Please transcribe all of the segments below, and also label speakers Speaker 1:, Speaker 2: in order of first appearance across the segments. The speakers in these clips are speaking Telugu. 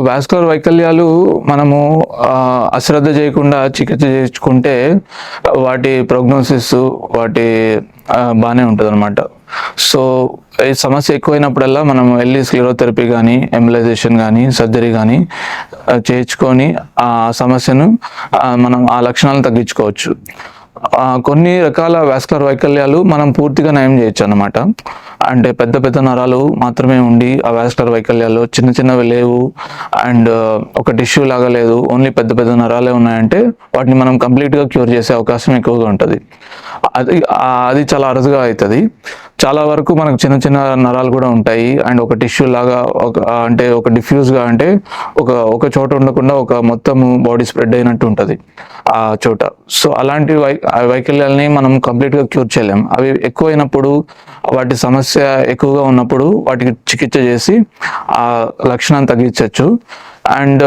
Speaker 1: వాస్కులర్ వైకల్యాలు మనము అశ్రద్ధ చేయకుండా చికిత్స చేయించుకుంటే వాటి ప్రోగ్నోసిస్ వాటి బాగానే ఉంటుంది అనమాట. సో ఈ సమస్య ఎక్కువైనప్పుడల్లా మనం వెళ్ళి స్క్లెరోథెరపీ కానీ ఎంబలైజేషన్ కానీ సర్జరీ కానీ చేయించుకొని ఆ సమస్యను మనం ఆ లక్షణాలను తగ్గించుకోవచ్చు. కొన్ని రకాల వాస్కులర్ వైకల్యాలు మనం పూర్తిగా నయం చేయొచ్చు అన్నమాట. అంటే పెద్ద పెద్ద నరాలు మాత్రమే ఉండి ఆ వాస్కులర్ వైకల్యాలు చిన్న చిన్నవి లేవు అండ్ ఒక టిష్యూ లాగా లేదు, ఓన్లీ పెద్ద పెద్ద నరాలే ఉన్నాయంటే వాటిని మనం కంప్లీట్గా క్యూర్ చేసే అవకాశం ఎక్కువగా ఉంటుంది. అది చాలా అరుదుగా అవుతుంది. చాలా వరకు మనకు చిన్న చిన్న నరాలు కూడా ఉంటాయి అండ్ ఒక టిష్యూ లాగా అంటే ఒక డిఫ్యూజ్గా అంటే ఒక చోట ఉండకుండా ఒక మొత్తము బాడీ స్ప్రెడ్ అయినట్టు ఉంటుంది ఆ చోట. సో అలాంటి వైకల్యాలని మనం కంప్లీట్గా క్యూర్ చేయలేం. అవి ఎక్కువైనప్పుడు వాటి సమస్య ఎక్కువగా ఉన్నప్పుడు వాటికి చికిత్స చేసి ఆ లక్షణాన్ని తగ్గించవచ్చు. అండ్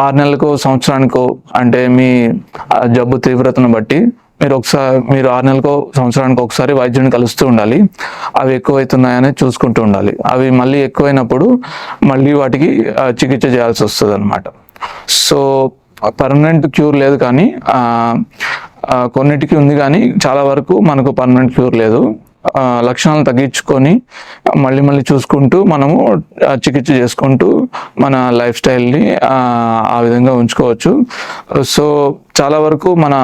Speaker 1: 6 నెలలకు సంవత్సరానికో అంటే మీ జబ్బు తీవ్రతను బట్టి మీరు 6 నెలలకు సంవత్సరానికి ఒకసారి వైద్యుని కలుస్తూ ఉండాలి. అవి ఎక్కువైతున్నాయని చూసుకుంటూ ఉండాలి. అవి మళ్ళీ ఎక్కువైనప్పుడు మళ్ళీ వాటికి చికిత్స చేయాల్సి వస్తుంది అనమాట. సో పర్మనెంట్ క్యూర్ లేదు, కానీ కొన్నిటికి ఉంది, కానీ చాలా వరకు మనకు పర్మనెంట్ క్యూర్ లేదు. లక్షణాలను తగ్గించుకొని మళ్ళీ మళ్ళీ చూసుకుంటూ మనము చికిత్స చేసుకుంటూ మన లైఫ్ స్టైల్ని ఆ విధంగా ఉంచుకోవచ్చు. సో చాలా వరకు మన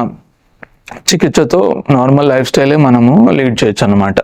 Speaker 1: చికిత్సతో నార్మల్ లైఫ్ స్టైలే మనము లీడ్ చేయొచ్చు అన్నమాట.